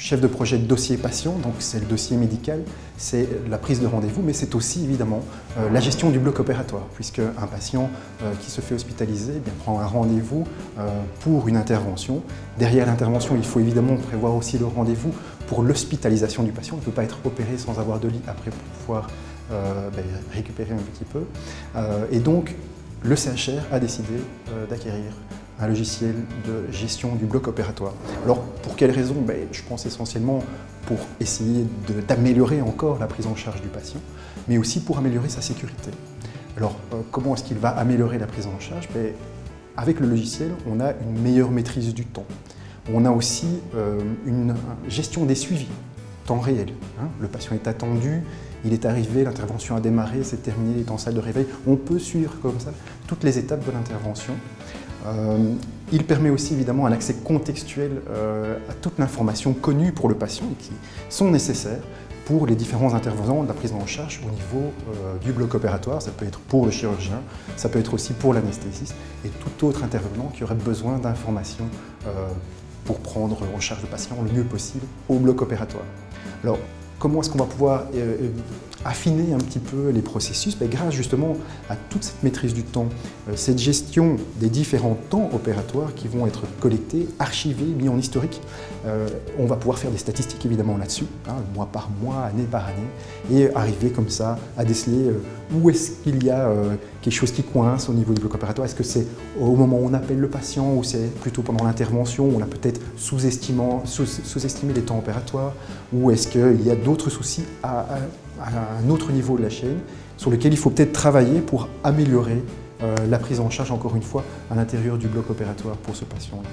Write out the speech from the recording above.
chef de projet de dossier patient, donc c'est le dossier médical, c'est la prise de rendez-vous, mais c'est aussi évidemment la gestion du bloc opératoire, puisque un patient qui se fait hospitaliser prend un rendez-vous pour une intervention. Derrière l'intervention, il faut évidemment prévoir aussi le rendez-vous pour l'hospitalisation du patient. Il ne peut pas être opéré sans avoir de lit après pour pouvoir récupérer un petit peu. Et donc, le CHR a décidé d'acquérir un logiciel de gestion du bloc opératoire. Alors, pour quelles raisons? Je pense essentiellement pour essayer d'améliorer encore la prise en charge du patient, mais aussi pour améliorer sa sécurité. Alors, comment est-ce qu'il va améliorer la prise en charge? Avec le logiciel, on a une meilleure maîtrise du temps. On a aussi une gestion des suivis, temps réel. Le patient est attendu, il est arrivé, l'intervention a démarré, c'est terminé, il est en salle de réveil. On peut suivre comme ça toutes les étapes de l'intervention. Il permet aussi évidemment un accès contextuel à toute l'information connue pour le patient et qui sont nécessaires pour les différents intervenants de la prise en charge au niveau du bloc opératoire. Ça peut être pour le chirurgien, ça peut être aussi pour l'anesthésiste et tout autre intervenant qui aurait besoin d'informations pour prendre en charge le patient le mieux possible au bloc opératoire. Alors, comment est-ce qu'on va pouvoir affiner un petit peu les processus? Grâce justement à toute cette maîtrise du temps, cette gestion des différents temps opératoires qui vont être collectés, archivés, mis en historique. On va pouvoir faire des statistiques évidemment là-dessus, mois par mois, année par année, et arriver comme ça à déceler où est-ce qu'il y a quelque chose qui coince au niveau du bloc opératoire. Est-ce que c'est au moment où on appelle le patient ou c'est plutôt pendant l'intervention où on a peut-être sous-estimé les temps opératoires, ou est-ce qu'il y a d'autres soucis à un autre niveau de la chaîne sur lequel il faut peut-être travailler pour améliorer la prise en charge, encore une fois, à l'intérieur du bloc opératoire pour ce patient-là.